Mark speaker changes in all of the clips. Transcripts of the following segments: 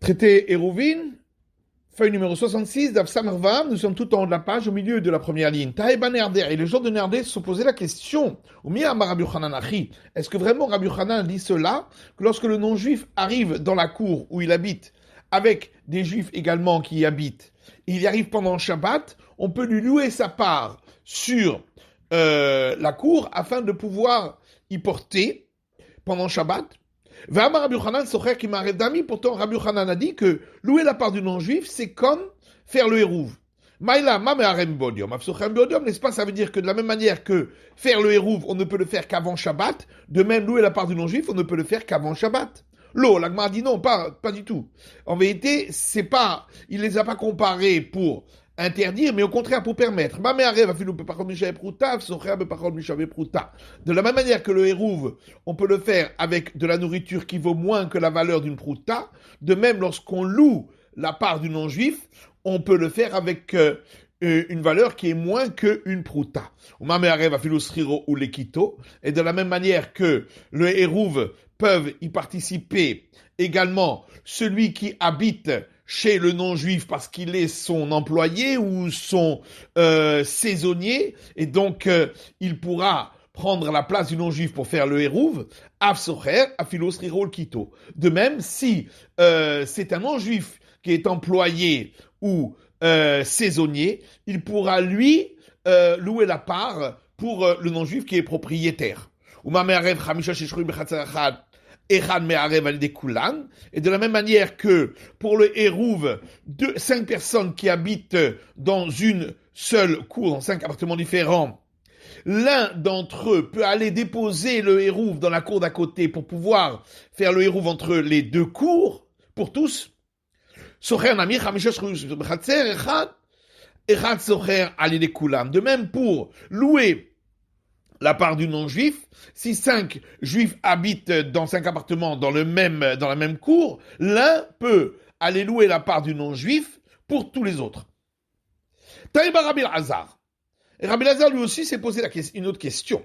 Speaker 1: Traité Hérouvin, feuille numéro 66, d'Av Samervav, nous sommes tout en haut de la page, au milieu de la première ligne. Taïba Nerder, et les gens de Nerder se sont posé la question, est-ce que vraiment Rabbi Yochanan dit cela, que lorsque le non-juif arrive dans la cour où il habite, avec des juifs également qui y habitent, il y arrive pendant Shabbat, on peut lui louer sa part sur la cour afin de pouvoir y porter pendant Shabbat. Rabbi Yochanan, son qui m'arrête d'amis, pourtant Rabbi Yochanan a dit que louer la part du non-juif, c'est comme faire le hérouv. Maïla, ma me'arem bodium. Afsochem bodium, n'est-ce pas? Ça veut dire que de la même manière que faire le hérouv, on ne peut le faire qu'avant Shabbat, de même louer la part du non-juif, on ne peut le faire qu'avant Shabbat. L'eau, l'Agma dit non, pas du tout. En vérité, c'est pas, il les a pas comparés pour interdire, mais au contraire pour permettre. De la même manière que le hérouv, on peut le faire avec de la nourriture qui vaut moins que la valeur d'une prouta, de même lorsqu'on loue la part du non-juif, on peut le faire avec une valeur qui est moins qu'une prouta. Et de la même manière que le hérouv peuvent y participer également celui qui habite chez le non-juif parce qu'il est son employé ou son saisonnier, et donc il pourra prendre la place du non-juif pour faire le hérouv, afsocher, afilos rirol kito. De même, si c'est un non-juif qui est employé ou saisonnier, il pourra lui louer la part pour le non-juif qui est propriétaire. Et de la même manière que pour le hérouv, 5 personnes qui habitent dans une seule cour, dans 5 appartements différents, l'un d'entre eux peut aller déposer le hérouv dans la cour d'à côté pour pouvoir faire le hérouv entre les deux cours, pour tous. De même pour louer la part du non-juif, si 5 juifs habitent dans 5 appartements dans la même cour, l'un peut aller louer la part du non-juif pour tous les autres. Taïba Rabbi Lazar. Et Rabbi Lazar lui aussi s'est posé une autre question.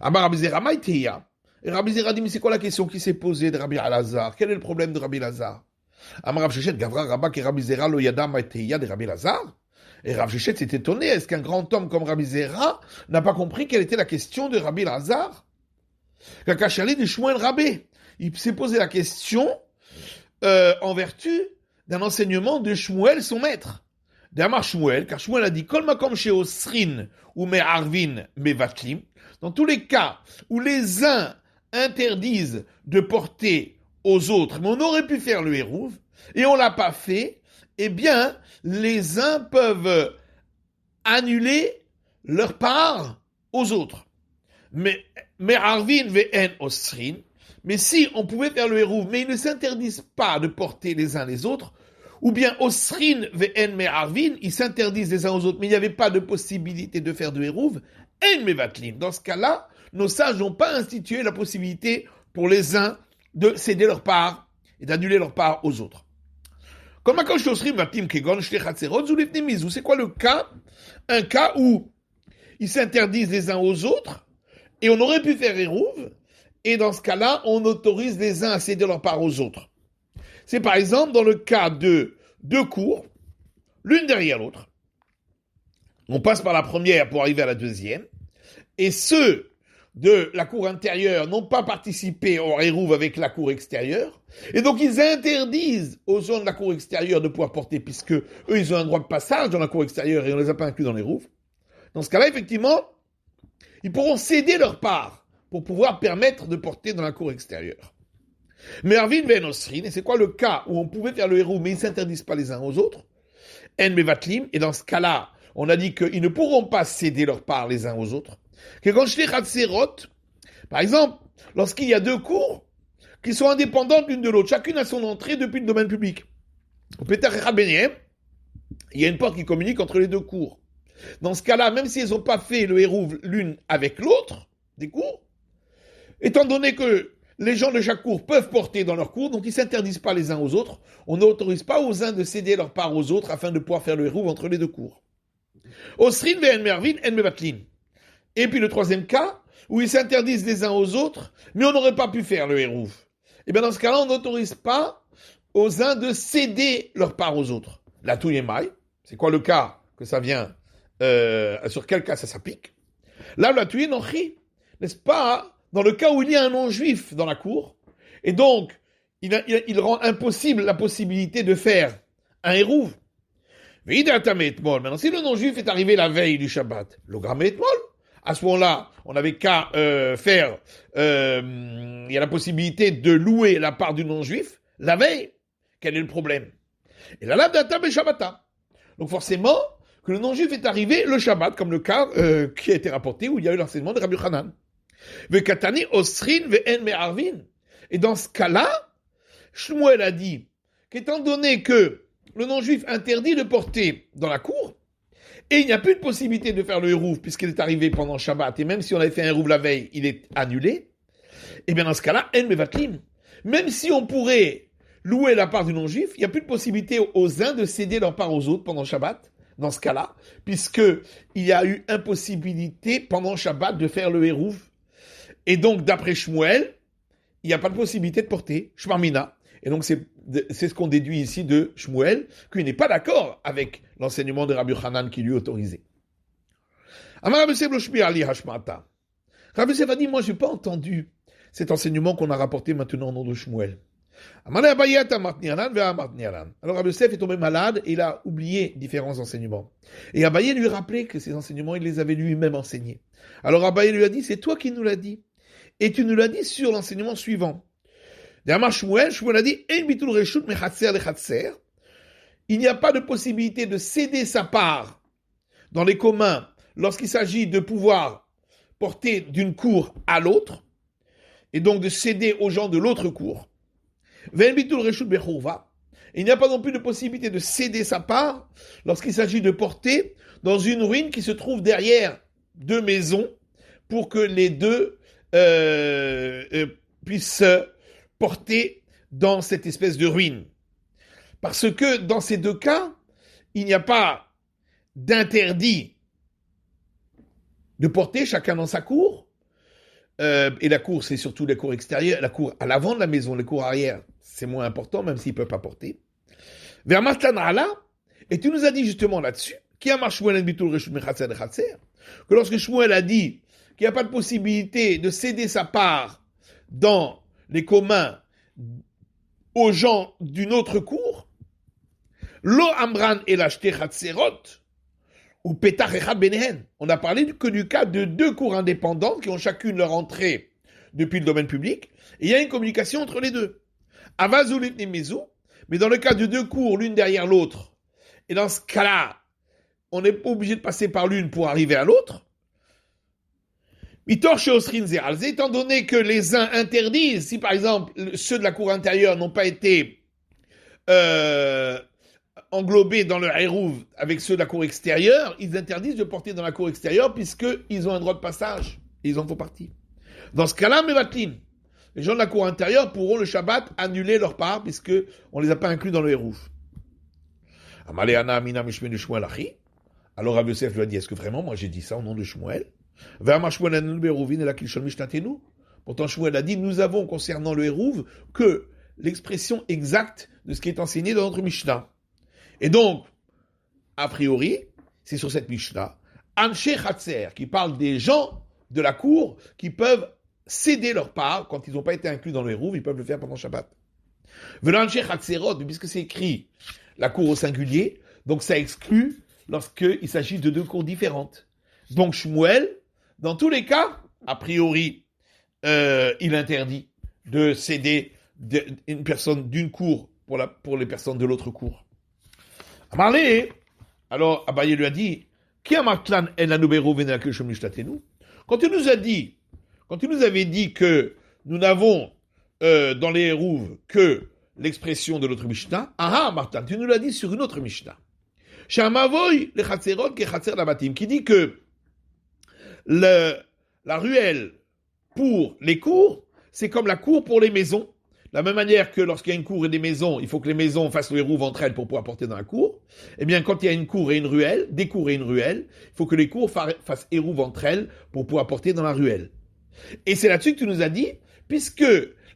Speaker 1: Amar Rabbi Zera Maïteya. Et Rabbi Zera dit, mais c'est quoi la question qui s'est posée de Rabbi Lazar? Quel est le problème de Rabbi Lazar? Amar Rav Shechet Gavra Rabba et Rabbi Zera lo yada Maïteya de Rabbi Lazar. Et Rav Shechet s'est étonné, est-ce qu'un grand homme comme Rabbi Zera n'a pas compris quelle était la question de Rabbi Lazar? Kakachali de Shmuel Rabbe. Il s'est posé la question en vertu d'un enseignement de Shmuel, son maître. D'Amar Shmuel, car Shmuel a dit Kol makom sheosrin ou me'arvin mevatlim. Dans tous les cas où les uns interdisent de porter aux autres, mais on aurait pu faire le hérouv, et on l'a pas fait, eh bien, les uns peuvent annuler leur part aux autres. Mais Arvin ve'en osrin, mais si on pouvait faire le hérouv, mais ils ne s'interdisent pas de porter les uns les autres, ou bien osrin ve'en me'arvin, ils s'interdisent les uns aux autres, mais il n'y avait pas de possibilité de faire de hérouv, en mevatlin. Dans ce cas-là, nos sages n'ont pas institué la possibilité pour les uns de céder leur part et d'annuler leur part aux autres. C'est quoi le cas? Un cas où ils s'interdisent les uns aux autres et on aurait pu faire hérouv, et dans ce cas-là, on autorise les uns à céder leur part aux autres. C'est par exemple dans le cas de 2 cours, l'une derrière l'autre. On passe par la première pour arriver à la deuxième, et ceux de la cour intérieure n'ont pas participé au hérouv avec la cour extérieure, et donc ils interdisent aux gens de la cour extérieure de pouvoir porter, puisque eux ils ont un droit de passage dans la cour extérieure et on ne les a pas inclus dans l'hérouv. Dans ce cas-là, effectivement, ils pourront céder leur part pour pouvoir permettre de porter dans la cour extérieure. Mais Arvin ve'en osrin, et c'est quoi le cas où on pouvait faire le hérouv mais ils ne s'interdisent pas les uns aux autres? En mevatlim, et dans ce cas-là, on a dit qu'ils ne pourront pas céder leur part les uns aux autres. Par exemple, lorsqu'il y a 2 cours qui sont indépendantes l'une de l'autre, chacune a son entrée depuis le domaine public. Il y a une porte qui communique entre les 2 cours. Dans ce cas-là, même si elles n'ont pas fait le hérouv l'une avec l'autre, des cours, étant donné que les gens de chaque cour peuvent porter dans leur cour, donc ils ne s'interdisent pas les uns aux autres, on n'autorise pas aux uns de céder leur part aux autres afin de pouvoir faire le hérouv entre les 2 cours. Osrin ve'en mervin en mevatlin. Et puis le troisième cas, où ils s'interdisent les uns aux autres, mais on n'aurait pas pu faire le hérouv. Et bien dans ce cas-là, on n'autorise pas aux uns de céder leur part aux autres. La touillemaille, c'est quoi le cas que ça vient, sur quel cas ça s'applique? Là, la touille n'enchi, n'est-ce pas, dans le cas où il y a un non-juif dans la cour, et donc, il rend impossible la possibilité de faire un hérouv. Maintenant, si le non-juif est arrivé la veille du Shabbat, le gramme etmol, à ce moment-là, on n'avait qu'à faire, il y a la possibilité de louer la part du non-juif la veille. Quel est le problème? Et la lave d'Atam et Shabbata. Donc forcément, que le non-juif est arrivé le Shabbat, comme le cas qui a été rapporté où il y a eu l'enseignement de Rabbi Hanan. Vekatani osrin ve'en me'arvin. Et dans ce cas-là, Shmuel a dit qu'étant donné que le non-juif interdit de porter dans la cour, et il n'y a plus de possibilité de faire le hérouv puisqu'il est arrivé pendant Shabbat, et même si on avait fait un hérouv la veille, il est annulé, et bien dans ce cas-là, en mevatlim. Même si on pourrait louer la part du non-juif, il n'y a plus de possibilité aux uns de céder leur part aux autres pendant Shabbat, dans ce cas-là, puisqu'il y a eu impossibilité pendant Shabbat de faire le hérouv. Et donc, d'après Shmuel, il n'y a pas de possibilité de porter Shmarmina. Et donc, c'est ce qu'on déduit ici de Shmuel, qu'il n'est pas d'accord avec l'enseignement de Rabbi Hanan qui lui autorisait. Rabbi Yosef a dit, moi, je n'ai pas entendu cet enseignement qu'on a rapporté maintenant au nom de Shmuel. Alors Rabbi Yosef est tombé malade et il a oublié différents enseignements. Et Abaye lui rappelait que ces enseignements, il les avait lui-même enseignés. Alors Abaye lui a dit, c'est toi qui nous l'as dit. Et tu nous l'as dit sur l'enseignement suivant. Shmuel a dit, il n'y a pas de possibilité de céder sa part dans les communs lorsqu'il s'agit de pouvoir porter d'une cour à l'autre, et donc de céder aux gens de l'autre cour. Il n'y a pas non plus de possibilité de céder sa part lorsqu'il s'agit de porter dans une ruine qui se trouve derrière deux maisons pour que les deux puissent porter dans cette espèce de ruine. Parce que dans ces deux cas, il n'y a pas d'interdit de porter chacun dans sa cour. Et la cour, c'est surtout la cour extérieure, la cour à l'avant de la maison, les cours arrière, c'est moins important, même s'ils ne peuvent pas porter. Vers Matanala, et tu nous as dit justement là-dessus, que lorsque Shmuel a dit qu'il n'y a pas de possibilité de céder sa part dans les communs aux gens d'une autre cour, Lo Amran et l'acheter Hatserot, ou Petach Echad Benehen. On a parlé que du cas de deux cours indépendantes qui ont chacune leur entrée depuis le domaine public, et il y a une communication entre les deux. Avazulit Nimizu, mais dans le cas de deux cours, l'une derrière l'autre, et dans ce cas-là, on n'est pas obligé de passer par l'une pour arriver à l'autre. Mitor Sheosrin Zeralze, étant donné que les uns interdisent, si par exemple ceux de la cour intérieure n'ont pas été englobés dans le hérouv avec ceux de la cour extérieure, ils interdisent de porter dans la cour extérieure puisqu'ils ont un droit de passage et ils en font partie. Dans ce cas-là, Mevatlim, les gens de la cour intérieure pourront le Shabbat annuler leur part puisqu'on ne les a pas inclus dans le hérouv. Alors Rabbi Yosef lui a dit, est-ce que vraiment moi j'ai dit ça au nom de Shmuel? Pourtant Shmuel a dit, nous avons concernant le hérouv que l'expression exacte de ce qui est enseigné dans notre Mishnah. Et donc, a priori, c'est sur cette Mishnah, Anshe Chatzer, qui parle des gens de la cour qui peuvent céder leur part quand ils n'ont pas été inclus dans le hérouv, ils peuvent le faire pendant Shabbat. Venant Anshe Chatzerot, mais puisque c'est écrit la cour au singulier, donc ça exclut lorsqu'il s'agit de deux cours différentes. Donc Shmuel, dans tous les cas, a priori, il interdit de céder une personne d'une cour pour les personnes de l'autre cour. Amarlé, alors Abaye lui a dit, quand tu nous as dit, quand tu nous avais dit que nous n'avons dans les hérouv que l'expression de l'autre Mishnah, Martin, tu nous l'as dit sur une autre Mishnah. Shamavoy le Chatzerot ke Chatzer Labatim, qui dit que la ruelle pour les cours, c'est comme la cour pour les maisons. De la même manière que lorsqu'il y a une cour et des maisons, il faut que les maisons fassent le hérouv entre elles pour pouvoir porter dans la cour. Eh bien, quand il y a une cour et une ruelle, des cours et une ruelle, il faut que les cours fassent hérouv entre elles pour pouvoir porter dans la ruelle. Et c'est là-dessus que tu nous as dit, puisque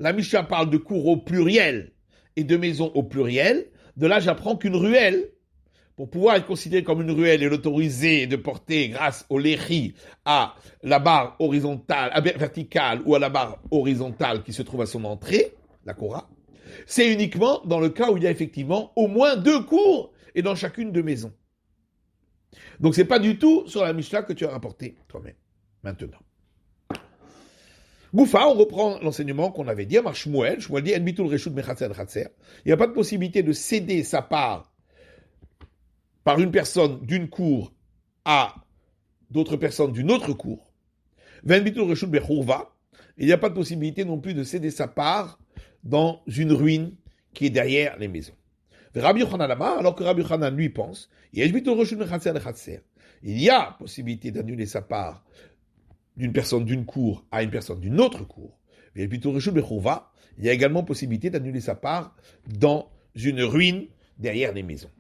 Speaker 1: la Mishnah parle de cours au pluriel, et deux maisons au pluriel, de là j'apprends qu'une ruelle, pour pouvoir être considérée comme une ruelle et l'autoriser de porter grâce au léchi à la barre horizontale, verticale ou à la barre horizontale qui se trouve à son entrée, la Kora, c'est uniquement dans le cas où il y a effectivement au moins deux cours et dans chacune de maisons. Donc c'est pas du tout sur la Mishnah que tu as rapporté toi-même. Maintenant. Goufa, on reprend l'enseignement qu'on avait dit, Amar Shmuel dit, En bitul reshut mechatzer chatzer. Il n'y a pas de possibilité de céder sa part par une personne d'une cour à d'autres personnes d'une autre cour. Ven bitul reshut bechurva. Il n'y a pas de possibilité non plus de céder sa part dans une ruine qui est derrière les maisons. Rabbi Yochanan Amar, alors que Rabbi Yochanan lui pense, il y a possibilité d'annuler sa part d'une personne d'une cour à une personne d'une autre cour. Il y a également possibilité d'annuler sa part dans une ruine derrière les maisons.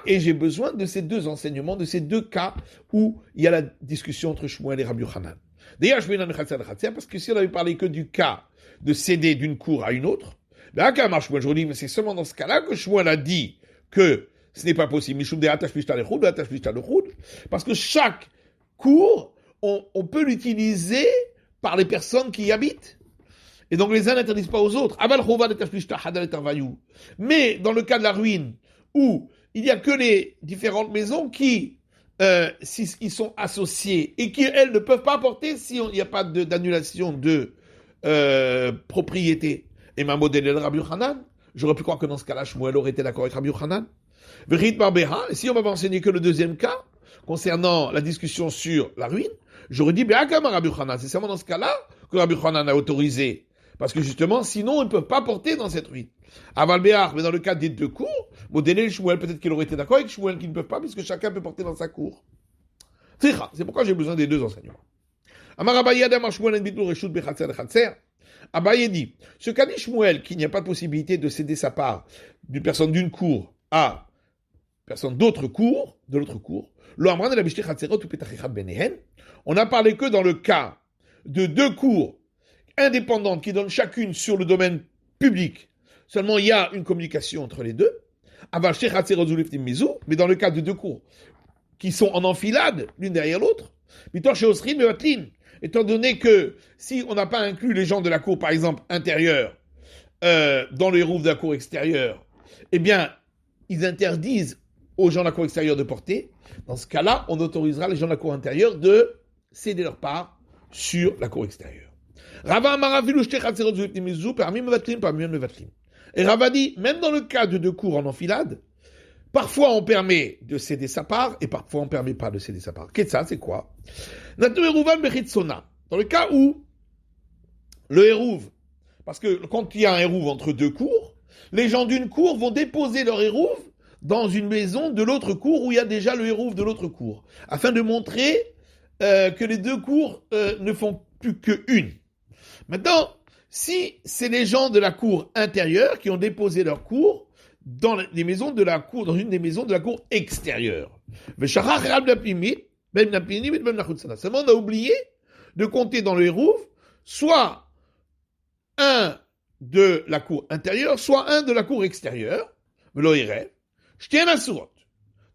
Speaker 1: Et j'ai besoin de ces deux enseignements, de ces deux cas où il y a la discussion entre Shmuel et Rabbi Yochanan. D'ailleurs, parce que si on avait parlé que du cas de céder d'une cour à une autre, je dis, mais c'est seulement dans ce cas-là que Shmuel a dit que ce n'est pas possible. Parce que chaque cour, on peut l'utiliser par les personnes qui y habitent. Et donc les uns n'interdisent pas aux autres. Mais dans le cas de la ruine, où il n'y a que les différentes maisons qui ils sont associées et qui, elles, ne peuvent pas apporter s'il n'y a pas d'annulation de propriété. Et ma modèle de Rabbi Yochanan, j'aurais pu croire que dans ce cas-là, Shmuel aurait été d'accord avec Rabbi Yochanan. Si on m'avait enseigné que le deuxième cas, concernant la discussion sur la ruine, j'aurais dit, Rabbi Yochanan, c'est seulement dans ce cas-là que Rabbi Yochanan a autorisé. Parce que justement, sinon, ils ne peuvent pas porter dans cette ruine. Aval Béar, mais dans le cas des deux cours, modèle Shmuel, peut-être qu'il aurait été d'accord avec Shmuel qu'ils ne peuvent pas, puisque chacun peut porter dans sa cour. C'est pourquoi j'ai besoin des deux enseignements. Amar Abaye Adam Shmuel en bitul reshut bechatzer chatzer. Abaye dit, ce qu'a dit Shmuel, qu'il n'y a pas de possibilité de céder sa part d'une personne d'une cour à personne d'autre cour, de l'autre cour, on n'a parlé que dans le cas de deux cours indépendantes qui donnent chacune sur le domaine public. Seulement, il y a une communication entre les deux. Mais dans le cas de deux cours qui sont en enfilade, l'une derrière l'autre, étant donné que si on n'a pas inclus les gens de la cour, par exemple, intérieure, dans les roues de la cour extérieure, eh bien, ils interdisent aux gens de la cour extérieure de porter. Dans ce cas-là, on autorisera les gens de la cour intérieure de céder leur part sur la cour extérieure. Et Rava dit, même dans le cas de deux cours en enfilade, parfois on permet de céder sa part et parfois on ne permet pas de céder sa part. Qu'est-ce que ça, c'est quoi? Dans le cas où le hérouve, parce que quand il y a un hérouve entre deux cours, les gens d'une cour vont déposer leur hérouve dans une maison de l'autre cour où il y a déjà le hérouve de l'autre cour, afin de montrer que les deux cours ne font plus qu'une. Maintenant, si c'est les gens de la cour intérieure qui ont déposé leur cour dans les maisons de la cour, dans une des maisons de la cour extérieure, seulement on a oublié de compter dans le hérouve soit un de la cour intérieure, soit un de la cour extérieure, dans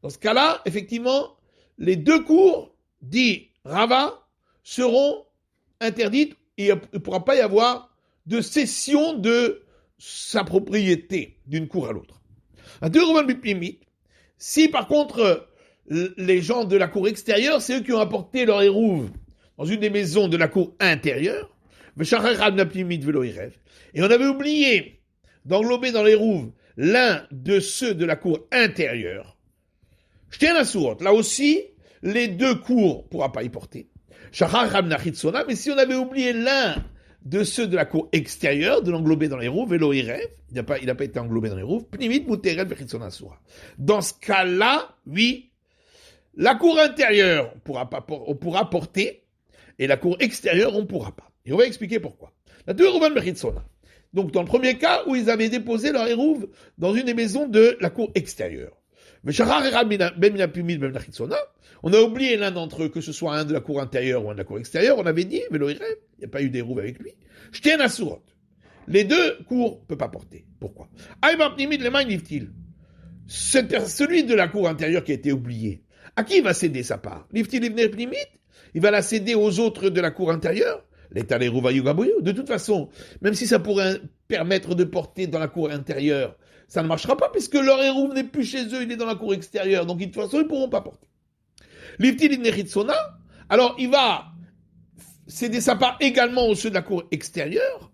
Speaker 1: ce cas-là, effectivement, les deux cours, dit Rava, seront interdites et il ne pourra pas y avoir de cession de sa propriété d'une cour à l'autre. Si par contre, les gens de la cour extérieure, c'est eux qui ont apporté leur hérouve dans une des maisons de la cour intérieure, et on avait oublié d'englober dans l'hérouve l'un de ceux de la cour intérieure, là aussi, les deux cours ne pourra pas y porter. Mais si on avait oublié l'un de ceux de la cour extérieure, de l'englober dans les roues, il n'a pas été englobé dans les roues, dans ce cas-là, oui, la cour intérieure, on pourra porter, et la cour extérieure, on ne pourra pas. Et on va expliquer pourquoi. Donc, dans le premier cas, où ils avaient déposé leur hérouve dans une des maisons de la cour extérieure. On a oublié l'un d'entre eux, que ce soit un de la cour intérieure ou un de la cour extérieure, on avait dit, il n'y a pas eu d'hérouve avec lui. Les deux cours ne peuvent pas porter. Pourquoi? Celui de la cour intérieure qui a été oublié, à qui il va céder sa part? Il va la céder aux autres de la cour intérieure. De toute façon, même si ça pourrait permettre de porter dans la cour intérieure, ça ne marchera pas puisque leur hérouve n'est plus chez eux, il est dans la cour extérieure. Donc de toute façon, ils ne pourront pas porter. Alors il va céder sa part également aux ceux de la cour extérieure.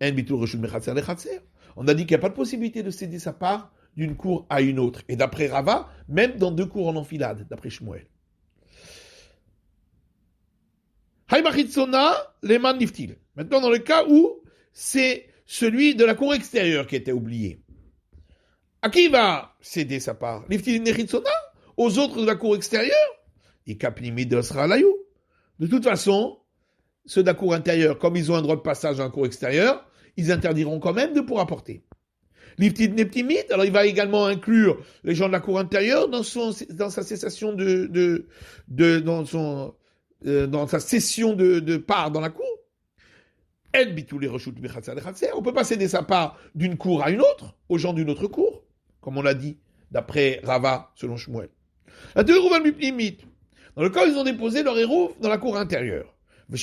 Speaker 1: On a dit qu'il n'y a pas de possibilité de céder sa part d'une cour à une autre. Et d'après Rava, même dans deux cours en enfilade, d'après Shmuel. Maintenant, dans le cas où c'est celui de la cour extérieure qui était oublié. À qui va céder sa part? Aux autres de la cour extérieure? De toute façon, ceux de la cour intérieure, comme ils ont un droit de passage dans la cour extérieure, ils interdiront quand même de pouvoir porter. Alors il va également inclure les gens de la cour intérieure dans sa cessation dans sa cession de part dans la cour. On ne peut pas céder sa part d'une cour à une autre, aux gens d'une autre cour, comme on l'a dit, d'après Rava, selon Shmuel. Dans le cas où ils ont déposé leur hérouve dans la cour intérieure. Et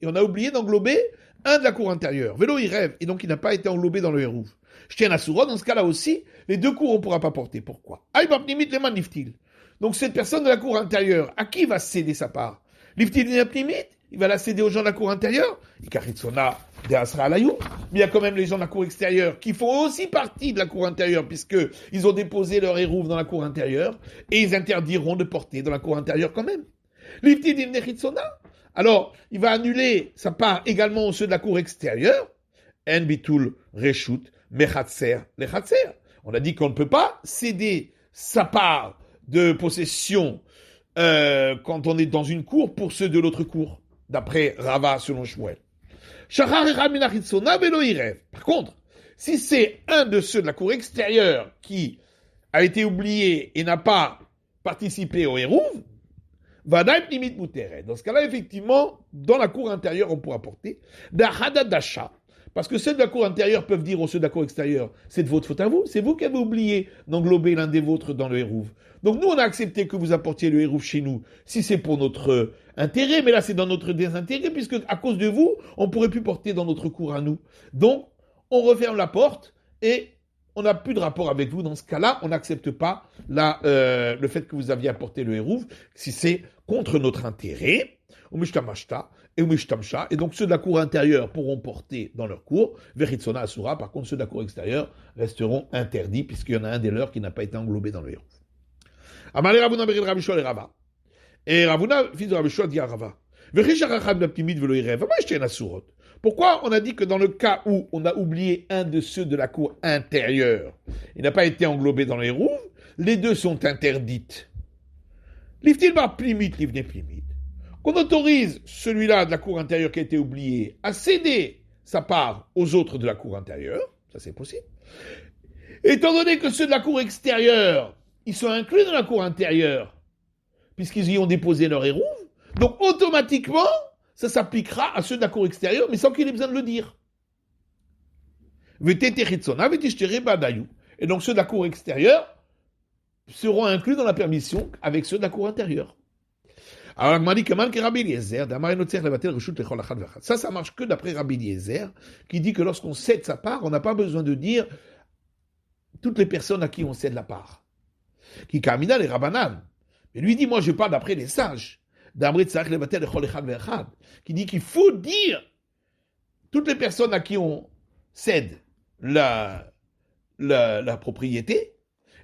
Speaker 1: on a oublié d'englober un de la cour intérieure. Vélo, il rêve, et donc il n'a pas été englobé dans le hérouve. Je tiens à Soura, dans ce cas-là aussi, les deux cours on ne pourra pas porter. Pourquoi? Donc cette personne de la cour intérieure, à qui va céder sa part? Il va la céder aux gens de la cour intérieure. Mais il y a quand même les gens de la cour extérieure qui font aussi partie de la cour intérieure puisqu'ils ont déposé leur hérouve dans la cour intérieure et ils interdiront de porter dans la cour intérieure quand même. Alors, il va annuler sa part également aux ceux de la cour extérieure. En bitul reshut mechatser lechatser. On a dit qu'on ne peut pas céder sa part de possession quand on est dans une cour pour ceux de l'autre cour, d'après Rava selon Shmuel. Par contre, si c'est un de ceux de la cour extérieure qui a été oublié et n'a pas participé au hérouve, dans ce cas-là, effectivement, dans la cour intérieure, on pourra porter d'achadadasha. Parce que ceux de la cour intérieure peuvent dire aux ceux de la cour extérieure, c'est de votre faute à vous, c'est vous qui avez oublié d'englober l'un des vôtres dans le hérouve. Donc nous, on a accepté que vous apportiez le hérouve chez nous, si c'est pour notre intérêt, mais là c'est dans notre désintérêt, puisque à cause de vous, on ne pourrait plus porter dans notre cour à nous. Donc, on referme la porte et on n'a plus de rapport avec vous. Dans ce cas-là, on n'accepte pas le fait que vous aviez apporté le hérouve, si c'est contre notre intérêt. Et donc ceux de la cour intérieure pourront porter dans leur cour, Veritsona Asura, par contre ceux de la cour extérieure resteront interdits, puisqu'il y en a un des leurs qui n'a pas été englobé dans le hérouve. Amalé Ravuna Berid Rabishua et Rava. Et Ravuna, fils de Rabishua, dit à Rava, pourquoi on a dit que dans le cas où on a oublié un de ceux de la cour intérieure, il n'a pas été englobé dans le hérouve, les deux sont interdites. L'iftil bar plimit, livne plimit. Qu'on autorise celui-là de la cour intérieure qui a été oublié à céder sa part aux autres de la cour intérieure, ça c'est possible. Étant donné que ceux de la cour extérieure, ils sont inclus dans la cour intérieure, puisqu'ils y ont déposé leur hérouve, donc automatiquement, ça s'appliquera à ceux de la cour extérieure, mais sans qu'il ait besoin de le dire. Et donc ceux de la cour extérieure seront inclus dans la permission avec ceux de la cour intérieure. Alors, ça marche que d'après Rabbi Eliezer, qui dit que lorsqu'on cède sa part, on n'a pas besoin de dire toutes les personnes à qui on cède la part. Qui kamina les Rabbanan. Mais lui dit, moi je parle d'après les sages. Qui dit qu'il faut dire toutes les personnes à qui on cède la propriété.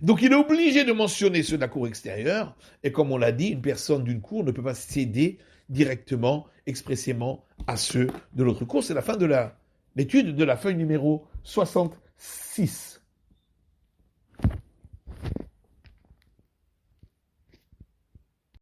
Speaker 1: Donc il est obligé de mentionner ceux de la cour extérieure, et comme on l'a dit, une personne d'une cour ne peut pas céder directement, expressément, à ceux de l'autre cour. C'est la fin de l'étude de la feuille numéro 66.